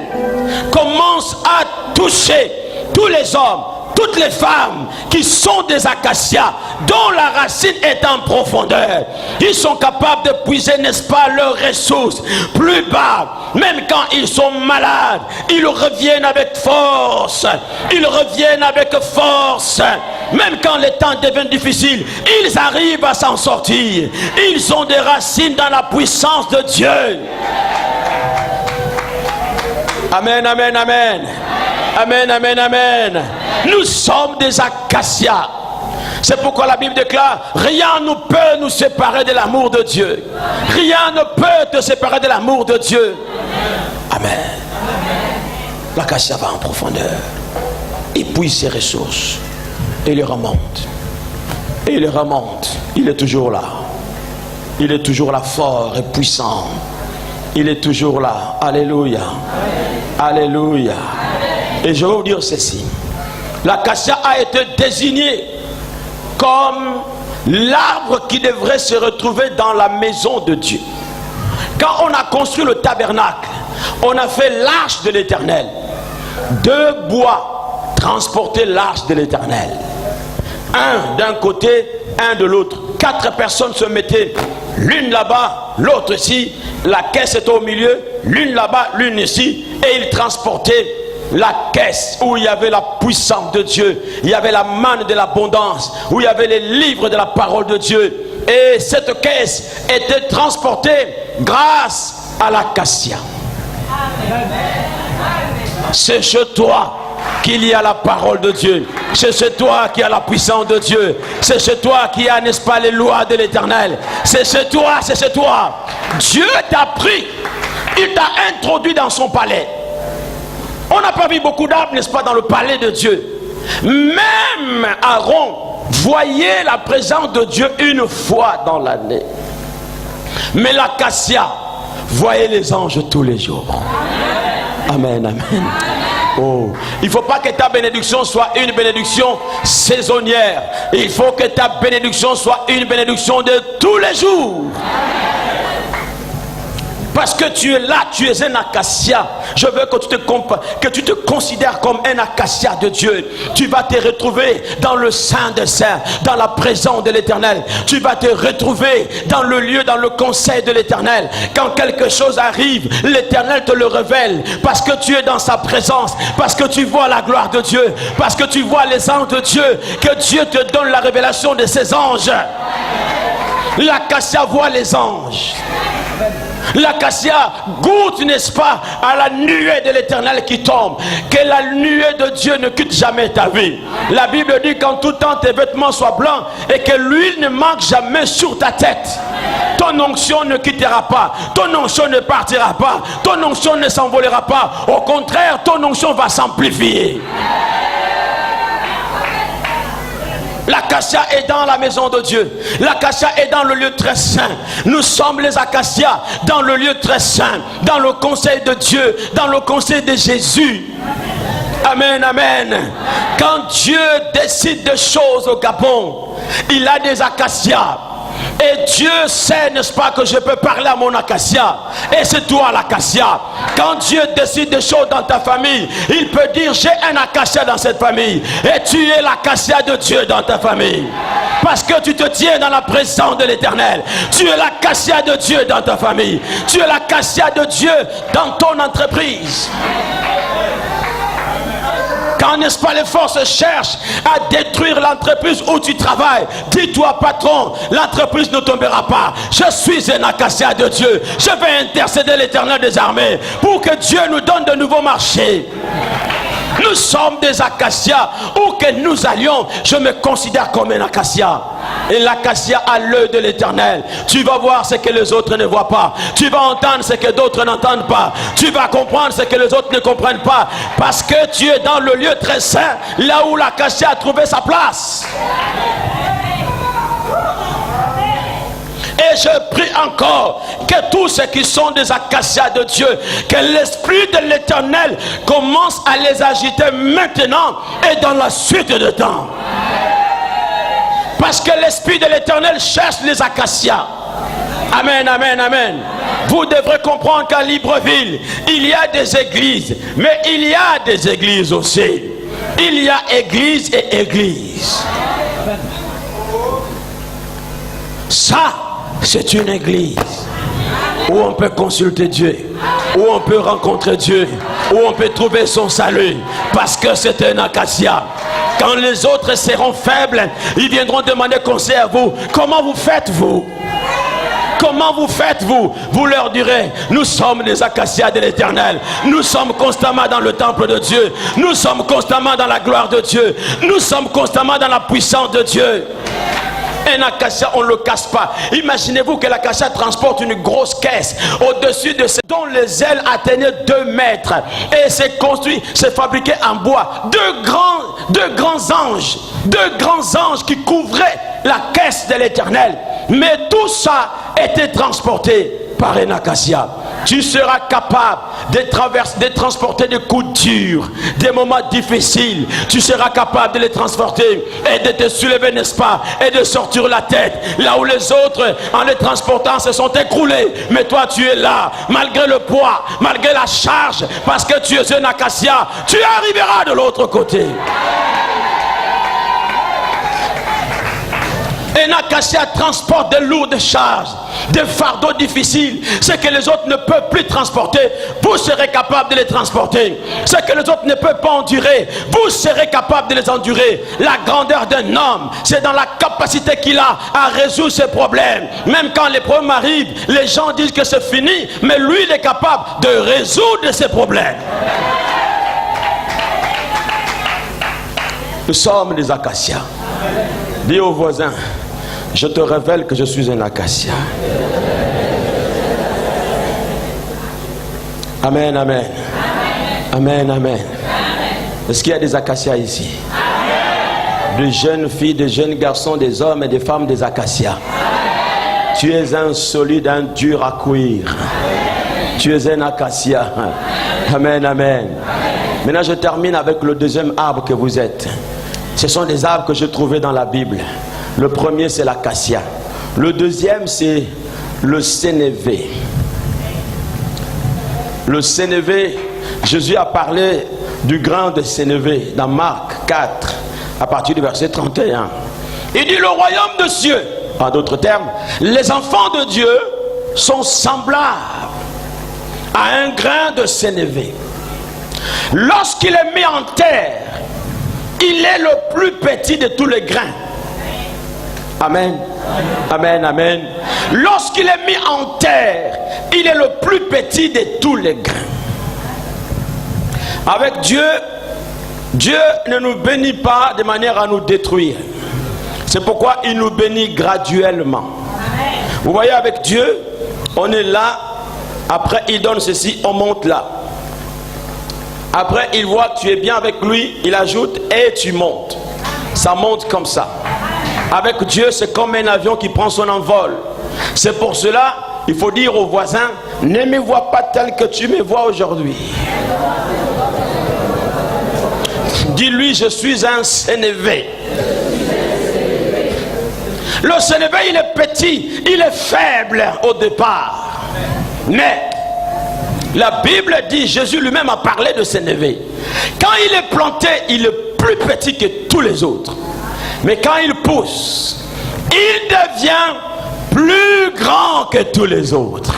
commence à toucher tous les hommes, toutes les femmes qui sont des acacias, dont la racine est en profondeur, ils sont capables de puiser, n'est-ce pas, leurs ressources plus bas. Même quand ils sont malades, ils reviennent avec force. Ils reviennent avec force. Même quand les temps deviennent difficiles, ils arrivent à s'en sortir. Ils ont des racines dans la puissance de Dieu. Amen, amen, amen. Amen, amen, amen. Nous sommes des acacias. C'est pourquoi la Bible déclare: rien ne peut nous séparer de l'amour de Dieu. Rien ne peut te séparer de l'amour de Dieu. Amen. L'acacia va en profondeur. Il puise ses ressources. Et il les remonte. Et il les remonte. Il est toujours là. Il est toujours là, fort et puissant. Il est toujours là. Alléluia. Alléluia. Et je vais vous dire ceci. L'acacia a été désigné comme l'arbre qui devrait se retrouver dans la maison de Dieu. Quand on a construit le tabernacle, on a fait l'arche de l'Éternel. 2 bois transportaient l'arche de l'Éternel. Un d'un côté, un de l'autre. 4 personnes se mettaient, l'une là-bas, l'autre ici. La caisse était au milieu, l'une là-bas, l'une ici. Et ils transportaient la caisse où il y avait la puissance de Dieu, il y avait la manne de l'abondance, où il y avait les livres de la parole de Dieu. Et cette caisse était transportée grâce à l'acacia. C'est chez toi qu'il y a la parole de Dieu. C'est chez toi qu'il y a la puissance de Dieu. C'est chez toi qu'il y a, n'est-ce pas, les lois de l'Éternel. C'est chez toi, c'est chez toi. Dieu t'a pris, il t'a introduit dans son palais. On n'a pas vu beaucoup d'arbres, n'est-ce pas, dans le palais de Dieu. Même Aaron voyait la présence de Dieu une fois dans l'année. Mais l'acacia voyait les anges tous les jours. Amen, amen. Oh, il ne faut pas que ta bénédiction soit une bénédiction saisonnière. Il faut que ta bénédiction soit une bénédiction de tous les jours. Parce que tu es là, tu es un acacia. Je veux que tu te considères comme un acacia de Dieu. Tu vas te retrouver dans le Saint des Saints, dans la présence de l'Éternel. Tu vas te retrouver dans le lieu, dans le conseil de l'Éternel. Quand quelque chose arrive, l'Éternel te le révèle. Parce que tu es dans sa présence. Parce que tu vois la gloire de Dieu. Parce que tu vois les anges de Dieu. Que Dieu te donne la révélation de ses anges. L'acacia voit les anges. L'acacia goûte, n'est-ce pas, à la nuée de l'Éternel qui tombe. Que la nuée de Dieu ne quitte jamais ta vie. La Bible dit qu'en tout temps tes vêtements soient blancs et que l'huile ne manque jamais sur ta tête. Ton onction ne quittera pas. Ton onction ne partira pas. Ton onction ne s'envolera pas. Au contraire, ton onction va s'amplifier. L'acacia est dans la maison de Dieu. L'acacia est dans le lieu très saint. Nous sommes les acacias dans le lieu très saint, dans le conseil de Dieu, dans le conseil de Jésus. Amen, amen. Quand Dieu décide des choses au Gabon, il a des acacias. Et Dieu sait, n'est-ce pas, que je peux parler à mon acacia. Et c'est toi l'acacia. Quand Dieu décide des choses dans ta famille, il peut dire: j'ai un acacia dans cette famille. Et tu es l'acacia de Dieu dans ta famille. Parce que tu te tiens dans la présence de l'Éternel. Tu es l'acacia de Dieu dans ta famille. Tu es l'acacia de Dieu dans ton entreprise. Quand, n'est-ce pas, les forces cherchent à détruire l'entreprise où tu travailles, dis-toi, patron, l'entreprise ne tombera pas. Je suis un acacia de Dieu. Je vais intercéder l'Éternel des armées pour que Dieu nous donne de nouveaux marchés. Nous sommes des acacias. Où que nous allions, je me considère comme un acacia. Et l'acacia a l'œil de l'Éternel. Tu vas voir ce que les autres ne voient pas. Tu vas entendre ce que d'autres n'entendent pas. Tu vas comprendre ce que les autres ne comprennent pas. Parce que tu es dans le lieu très saint, là où l'acacia a trouvé sa place. Et je prie encore que tous ceux qui sont des acacias de Dieu, que l'Esprit de l'Éternel commence à les agiter maintenant et dans la suite de temps. Parce que l'Esprit de l'Éternel cherche les acacias. Amen, amen, amen. Vous devrez comprendre qu'à Libreville, il y a des églises, mais il y a des églises aussi. Il y a église et église. Ça, c'est une église où on peut consulter Dieu, où on peut rencontrer Dieu, où on peut trouver son salut, parce que c'est un acacia. Quand les autres seront faibles, ils viendront demander conseil à vous. Comment vous faites-vous? Comment vous faites-vous? Vous leur direz, nous sommes des acacias de l'Éternel. Nous sommes constamment dans le temple de Dieu. Nous sommes constamment dans la gloire de Dieu. Nous sommes constamment dans la puissance de Dieu. Un acacia, on ne le casse pas. Imaginez-vous que l'acacia transporte une grosse caisse au-dessus de ce dont les ailes atteignaient 2 mètres. Et c'est construit, c'est fabriqué en bois. Deux grands anges qui couvraient la caisse de l'Éternel. Mais tout ça était transporté par un acacia. Tu seras capable de transporter des coups durs, des moments difficiles. Tu seras capable de les transporter et de te soulever, n'est-ce pas, et de sortir la tête. Là où les autres, en les transportant, se sont écroulés. Mais toi, tu es là, malgré le poids, malgré la charge, parce que tu es un acacia. Tu arriveras de l'autre côté. Un acacia transporte de lourdes charges, des fardeaux difficiles. Ce que les autres ne peuvent plus transporter, vous serez capable de les transporter. Ce que les autres ne peuvent pas endurer, vous serez capable de les endurer. La grandeur d'un homme, c'est dans la capacité qu'il a à résoudre ses problèmes. Même quand les problèmes arrivent, les gens disent que c'est fini, mais lui, il est capable de résoudre ses problèmes. Nous sommes des acacias. Dis aux voisins, je te révèle que je suis un acacia. Amen, amen. Amen, amen. Est-ce qu'il y a des acacias ici? De jeunes filles, de jeunes garçons, des hommes et des femmes des acacias. Tu es un solide, un dur à cuire. Tu es un acacia. Amen, amen. Maintenant je termine avec le deuxième arbre que vous êtes. Ce sont des arbres que je trouvais dans la Bible. Le premier, c'est l'acacia. Le deuxième, c'est le sénévé. Le sénévé, Jésus a parlé du grain de sénévé dans Marc 4, à partir du verset 31. Il dit, le royaume de Dieu, en d'autres termes, les enfants de Dieu sont semblables à un grain de sénévé. Lorsqu'il est mis en terre, il est le plus petit de tous les grains. Amen. Amen, amen. Lorsqu'il est mis en terre, il est le plus petit de tous les grains. Avec Dieu, Dieu ne nous bénit pas de manière à nous détruire. C'est pourquoi il nous bénit graduellement. Vous voyez, avec Dieu, on est là, après il donne ceci, on monte là. Après il voit que tu es bien avec lui, il ajoute et tu montes. Ça monte comme ça. Avec Dieu, c'est comme un avion qui prend son envol. C'est pour cela, il faut dire aux voisins, ne me vois pas tel que tu me vois aujourd'hui. Dis-lui, je suis un sénévé. Le sénévé, il est petit, il est faible au départ. Mais la Bible dit, Jésus lui-même a parlé de sénévé. Quand il est planté, il est plus petit que tous les autres. Mais quand il pousse, il devient plus grand que tous les autres.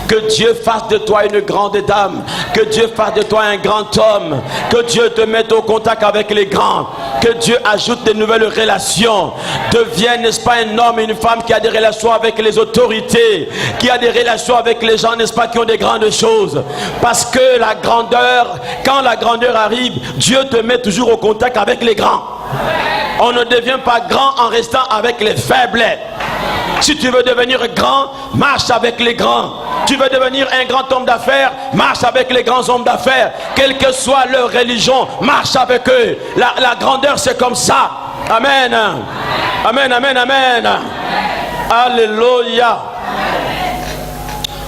Que Dieu fasse de toi une grande dame. Que Dieu fasse de toi un grand homme. Que Dieu te mette au contact avec les grands. Que Dieu ajoute de nouvelles relations. Devienne, n'est-ce pas, un homme et une femme qui a des relations avec les autorités. Qui a des relations avec les gens, n'est-ce pas, qui ont des grandes choses. Parce que la grandeur, quand la grandeur arrive, Dieu te met toujours au contact avec les grands. On ne devient pas grand en restant avec les faibles. Si tu veux devenir grand, marche avec les grands. Tu veux devenir un grand homme d'affaires, marche avec les grands hommes d'affaires. Quelle que soit leur religion, marche avec eux. La grandeur, c'est comme ça. Amen. Amen, amen, amen. Alléluia.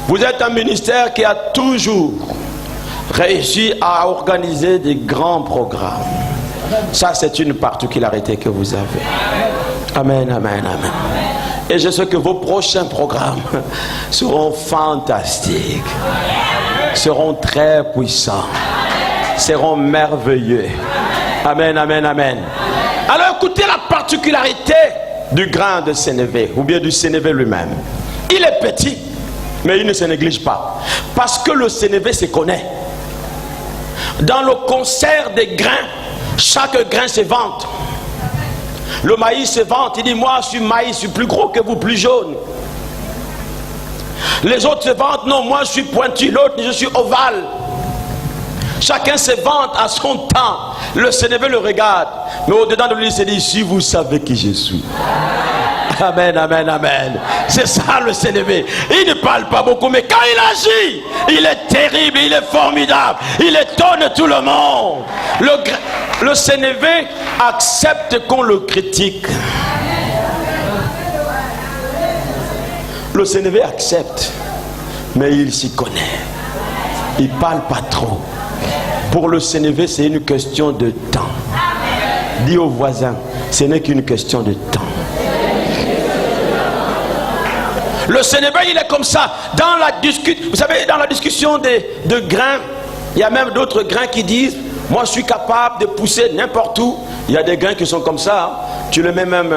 Vous êtes un ministère qui a toujours réussi à organiser des grands programmes. Ça, c'est une particularité que vous avez. Amen, amen, amen. Et je sais que vos prochains programmes seront fantastiques, seront très puissants. seront merveilleux. Amen, amen, amen. Alors écoutez la particularité du grain de sénévé, ou bien du sénévé lui-même. Il est petit, mais il ne se néglige pas. Parce que le sénévé se connaît. Dans le concert des grains, chaque grain se vante. Le maïs se vante, il dit moi je suis maïs, je suis plus gros que vous, plus jaune. Les autres se vantent, non moi je suis pointu, l'autre je suis ovale. Chacun se vante à son temps. Le sénévé le regarde, mais au-dedans de lui il se dit si vous savez qui je suis. Amen, amen, amen. C'est ça le sénévé. Il ne parle pas beaucoup, mais quand il agit, il est terrible, il est formidable. Il étonne tout le monde. Le sénévé accepte qu'on le critique. Le sénévé accepte, mais il s'y connaît. Il ne parle pas trop. Pour le sénévé, c'est une question de temps. Dis aux voisins, ce n'est qu'une question de temps. Le sénévé, il est comme ça. Dans la discussion, vous savez, dans la discussion de grains, il y a même d'autres grains qui disent, moi je suis capable de pousser n'importe où. Il y a des grains qui sont comme ça. Hein. Tu le mets même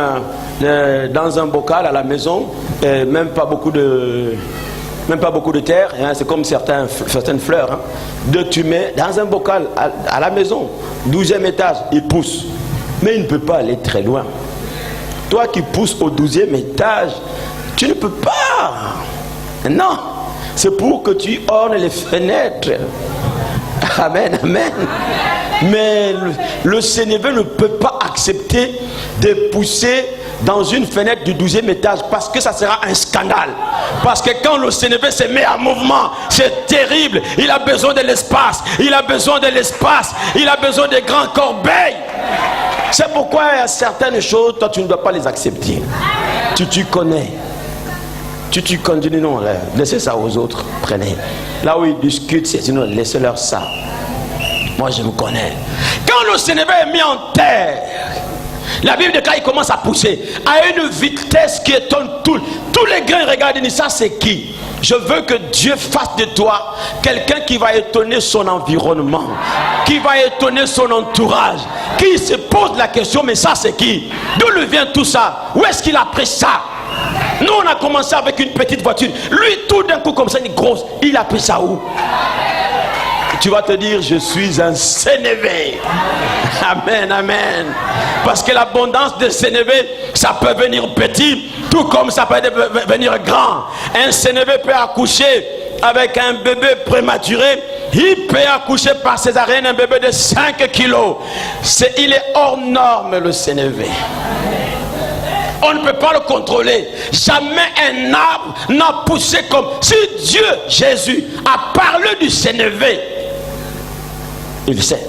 dans un bocal à la maison, même pas beaucoup de terre. Hein. C'est comme certaines fleurs. Hein. Tu mets dans un bocal à la maison, 12e étage, il pousse. Mais il ne peut pas aller très loin. Toi qui pousses au 12e étage, tu ne peux pas. Non. C'est pour que tu ornes les fenêtres. Amen, amen. Mais le sénévé ne peut pas accepter de pousser dans une fenêtre du 12e étage parce que ça sera un scandale. Parce que quand le sénévé se met en mouvement, c'est terrible. Il a besoin de l'espace. Il a besoin de l'espace. Il a besoin de grands corbeilles. C'est pourquoi il y a certaines choses, toi tu ne dois pas les accepter. Tu connais. Tu continues, non, laissez ça aux autres, prenez. Là où ils discutent, c'est sinon laissez-leur ça. Moi je me connais. Quand le sénévé est mis en terre, la Bible dit quand il commence à pousser, à une vitesse qui étonne tous les grains regardent et disent ça c'est qui? Je veux que Dieu fasse de toi quelqu'un qui va étonner son environnement, qui va étonner son entourage, qui se pose la question mais ça c'est qui? D'où lui vient tout ça? Où est-ce qu'il a pris ça? Nous on a commencé avec une petite voiture. Lui tout d'un coup comme ça une grosse. Il a pris ça où? Tu vas te dire je suis un sénévé. Amen, amen. Parce que l'abondance de sénévé, ça peut venir petit, tout comme ça peut venir grand. Un sénévé peut accoucher avec un bébé prématuré. Il peut accoucher par césarienne un bébé de 5 kilos. Il est hors norme le sénévé. On ne peut pas le contrôler. Jamais un arbre n'a poussé comme... Si Dieu, Jésus, a parlé du sénévé, il sait.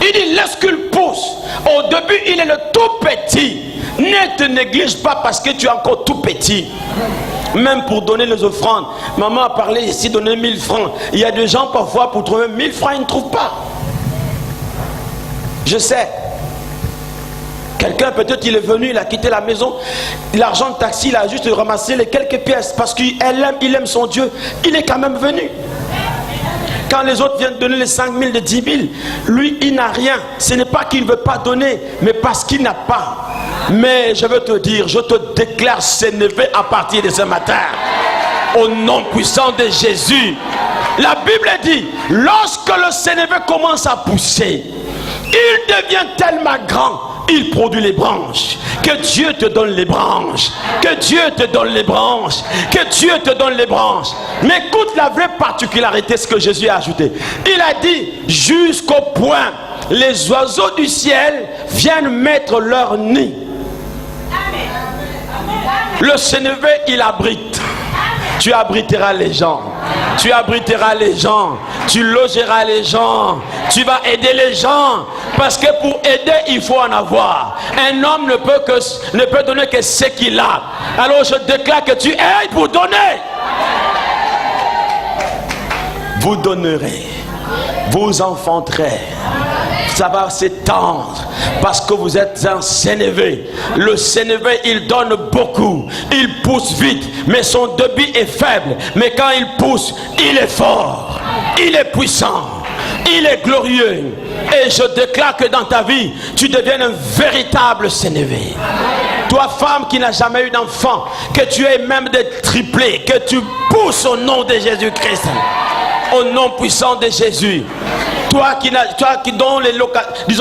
Il dit laisse qu'il pousse. Au début, il est le tout petit. Ne te néglige pas parce que tu es encore tout petit. Même pour donner les offrandes. Maman a parlé ici, donner 1000 francs. Il y a des gens parfois pour trouver 1000 francs, ils ne trouvent pas. Je sais. Quelqu'un peut-être il est venu, il a quitté la maison, l'argent de taxi, il a juste ramassé les quelques pièces parce qu'il aime son Dieu. Il est quand même venu. Quand les autres viennent donner les 5 000, de 10 000, lui il n'a rien. Ce n'est pas qu'il ne veut pas donner, mais parce qu'il n'a pas. Mais je veux te dire, je te déclare sénévé à partir de ce matin. Au nom puissant de Jésus. La Bible dit, lorsque le sénévé commence à pousser, il devient tellement grand. Il produit les branches. Que Dieu te donne les branches. Que Dieu te donne les branches. Que Dieu te donne les branches. Mais écoute la vraie particularité, ce que Jésus a ajouté. Il a dit, jusqu'au point, les oiseaux du ciel viennent mettre leur nid. Le sénévé, il abrite. Tu abriteras les gens. Tu abriteras les gens. Tu logeras les gens. Tu vas aider les gens. Parce que pour aider, il faut en avoir. Un homme ne peut donner que ce qu'il a. Alors je déclare que tu aides pour donner. Vous donnerez. Vous enfanterez. Ça va s'étendre parce que vous êtes un sénévé. Le sénévé, il donne beaucoup. Il pousse vite, mais son débit est faible. Mais quand il pousse, il est fort. Il est puissant. il est glorieux. Et je déclare que dans ta vie, tu deviennes un véritable Sénévé. Toi, femme qui n'a jamais eu d'enfant, que tu aies même des triplés, que tu pousses au nom de Jésus-Christ, au nom puissant de Jésus. Toi qui dont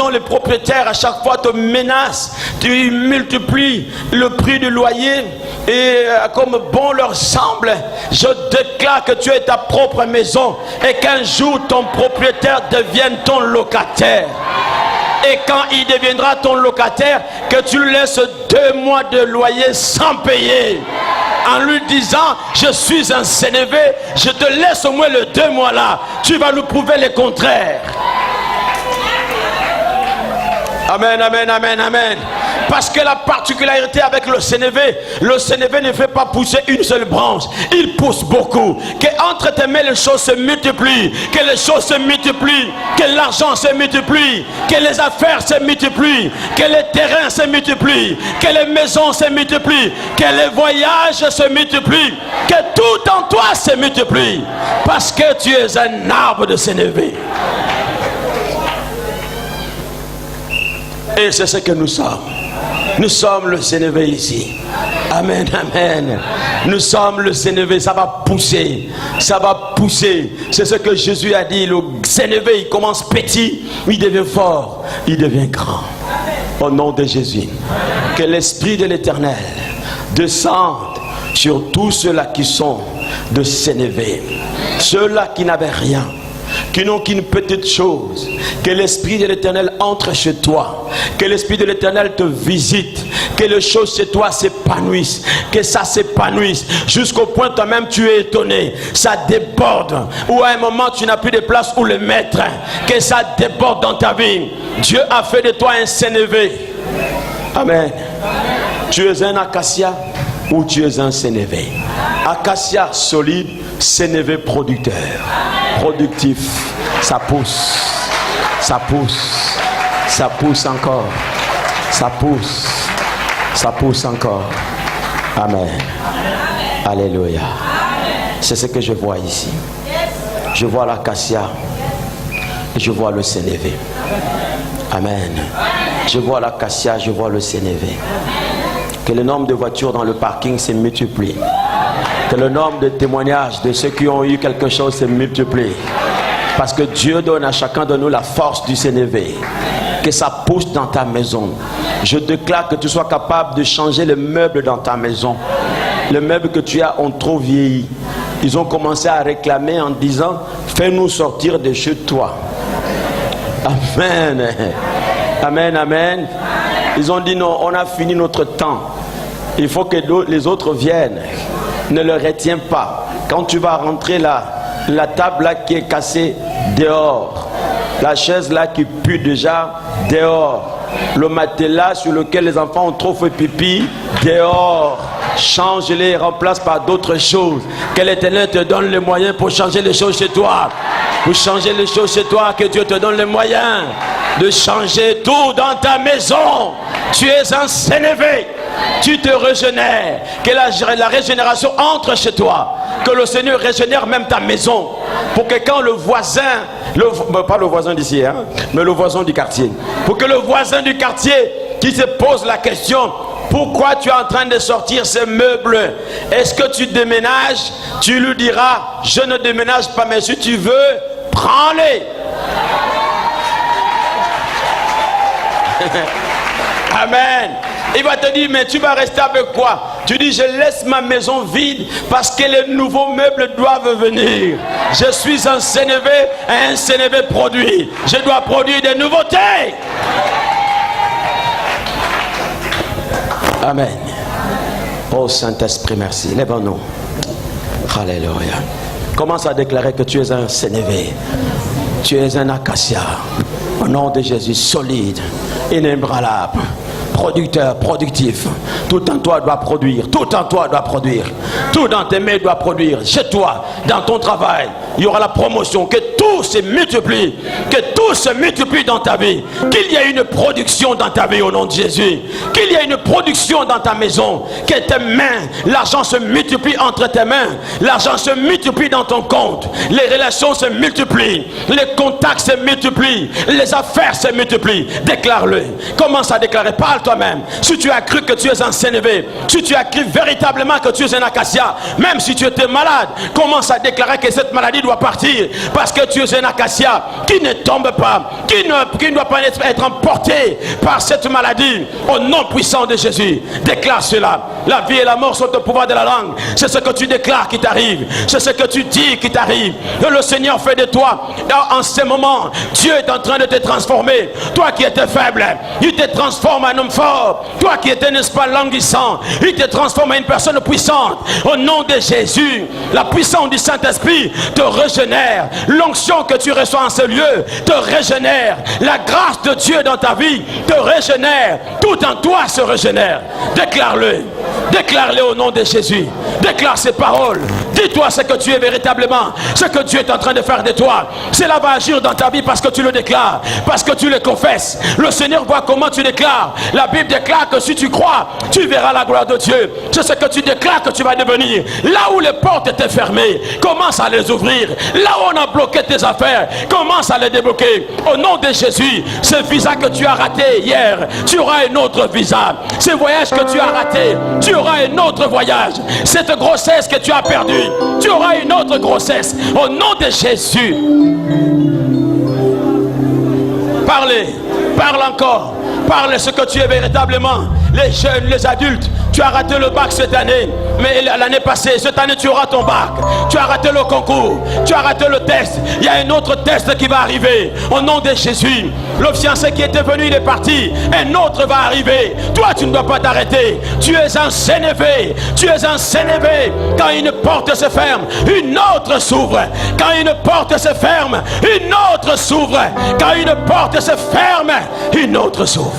les propriétaires à chaque fois te menacent, tu multiplies le prix du loyer et comme bon leur semble, je déclare que tu es ta propre maison et qu'un jour ton propriétaire devienne ton locataire. Et quand il deviendra ton locataire, que tu lui laisses 2 mois de loyer sans payer. En lui disant, je suis un Sénévé, je te laisse au moins le 2 mois là. Tu vas nous prouver le contraire. Amen, amen, amen, amen. Parce que la particularité avec le Sénévé ne fait pas pousser une seule branche. Il pousse beaucoup. Que entre tes mains les choses se multiplient. Que les choses se multiplient. Que l'argent se multiplie. Que les affaires se multiplient. Que les terrains se multiplient. Que les maisons se multiplient. Que les voyages se multiplient. Que tout en toi se multiplie. Parce que tu es un arbre de Sénévé. Et c'est ce que nous sommes. Nous sommes le Sénévé ici. Amen, amen. Nous sommes le Sénévé, ça va pousser. Ça va pousser. C'est ce que Jésus a dit. Le Sénévé, il commence petit, il devient fort, il devient grand. Au nom de Jésus. Que l'Esprit de l'Éternel descende sur tous ceux-là qui sont de Sénévé. Ceux-là qui n'avaient rien, qui n'ont qu'une petite chose. Que l'Esprit de l'Éternel entre chez toi. Que l'Esprit de l'Éternel te visite. Que les choses chez toi s'épanouissent. Que ça s'épanouisse. Jusqu'au point toi-même tu es étonné. Ça déborde. Ou à un moment tu n'as plus de place où le mettre. Que ça déborde dans ta vie. Dieu a fait de toi un Sénévé. Amen. Tu es un acacia ou tu es un Sénévé. Acacia solide, Sénévé producteur. Productif, ça pousse, ça pousse, ça pousse encore, ça pousse encore. Amen. Alléluia. C'est ce que je vois ici. Je vois l'acacia et je vois le Sénévé. Amen. Je vois l'acacia, je vois le Sénévé. Que le nombre de voitures dans le parking se multiplie. Que le nombre de témoignages de ceux qui ont eu quelque chose se multiplie. Parce que Dieu donne à chacun de nous la force du Sénévé. Que ça pousse dans ta maison. Je déclare que tu sois capable de changer les meubles dans ta maison. Les meubles que tu as ont trop vieilli. Ils ont commencé à réclamer en disant, fais-nous sortir de chez toi. Amen. Amen, amen. Ils ont dit non, on a fini notre temps. Il faut que les autres viennent. Ne le retiens pas. Quand tu vas rentrer là, la table là qui est cassée, dehors. La chaise là qui pue déjà, dehors. Le matelas sur lequel les enfants ont trop fait pipi, dehors. Change-les, remplace par d'autres choses. Que l'Éternel te donne les moyens pour changer les choses chez toi. Pour changer les choses chez toi, que Dieu te donne les moyens de changer tout dans ta maison. Tu es un Sénévé. Tu te régénères. Que la régénération entre chez toi. Que le Seigneur régénère même ta maison. Pour que quand le voisin, pas le voisin d'ici, hein, mais le voisin du quartier. Pour que le voisin du quartier qui se pose la question, pourquoi tu es en train de sortir ces meubles? Est-ce que tu déménages? Tu lui diras, je ne déménage pas, mais si tu veux, prends-les. Amen. Il va te dire, mais tu vas rester avec quoi? Tu dis, je laisse ma maison vide parce que les nouveaux meubles doivent venir. Je suis un Sénévé et un Sénévé produit. Je dois produire des nouveautés. Amen. Oh Saint-Esprit, merci. Lève-nous. Alléluia. Commence à déclarer que tu es un Sénévé. Tu es un acacia. Au nom de Jésus, solide, inébranlable, producteur, productif. Tout en toi doit produire. Tout en toi doit produire. Tout dans tes mains doit produire. Chez toi, dans ton travail, il y aura la promotion. Que tout se multiplie. Que tout se multiplie dans ta vie. Qu'il y ait une production dans ta vie au nom de Jésus. Qu'il y ait une production dans ta maison. Que tes mains, l'argent se multiplie entre tes mains. L'argent se multiplie dans ton compte. Les relations se multiplient. Les contacts se multiplient. Les affaires se multiplient. Déclare-le. Commence à déclarer. Parle toi-même. Si tu as cru que tu es un Sénévé, si tu as cru véritablement que tu es un acacia, même si tu étais malade, commence à déclarer que cette maladie doit partir. Parce que tu es un acacia qui ne tombe pas, qui ne doit pas être emporté par cette maladie. Au nom puissant de Jésus, déclare cela. La vie et la mort sont au pouvoir de la langue. C'est ce que tu déclares qui t'arrive. C'est ce que tu dis qui t'arrive. Et le Seigneur fait de toi, en ce moment, Dieu est en train de te transformer. Toi qui étais faible, il te transforme en homme fort. Toi qui étais, n'est-ce pas, languissant, il te transforme en une personne puissante. Au nom de Jésus, la puissance du Saint-Esprit te régénère. L'onction que tu reçois en ce lieu te régénère. La grâce de Dieu dans ta vie te régénère. Tout en toi se régénère. Déclare-le. Déclare-le au nom de Jésus. Déclare ces paroles. Dis-toi ce que tu es véritablement, ce que Dieu est en train de faire de toi. Cela va agir dans ta vie parce que tu le déclares, parce que tu le confesses. Le Seigneur voit comment tu déclares. La Bible déclare que si tu crois, tu verras la gloire de Dieu. C'est ce que tu déclares que tu vas devenir. Là où les portes étaient fermées, commence à les ouvrir. Là où on a bloqué tes affaires, commence à les débloquer. Au nom de Jésus, ce visa que tu as raté hier, tu auras un autre visa. Ce voyage que tu as raté, tu auras un autre voyage. Cette grossesse que tu as perdue, tu auras une autre grossesse. Au nom de Jésus. Parlez, parle encore. Parle ce que tu es véritablement. Les jeunes, les adultes, tu as raté le bac cette année, mais l'année passée, cette année tu auras ton bac. Tu as raté le concours, tu as raté le test. Il y a un autre test qui va arriver. Au nom de Jésus, le fiancé qui était venu, il est parti. Un autre va arriver. Toi, tu ne dois pas t'arrêter. Tu es un Sénévé. Tu es un Sénévé. Quand une porte se ferme, une autre s'ouvre. Quand une porte se ferme, une autre s'ouvre. Quand une porte se ferme, une autre s'ouvre.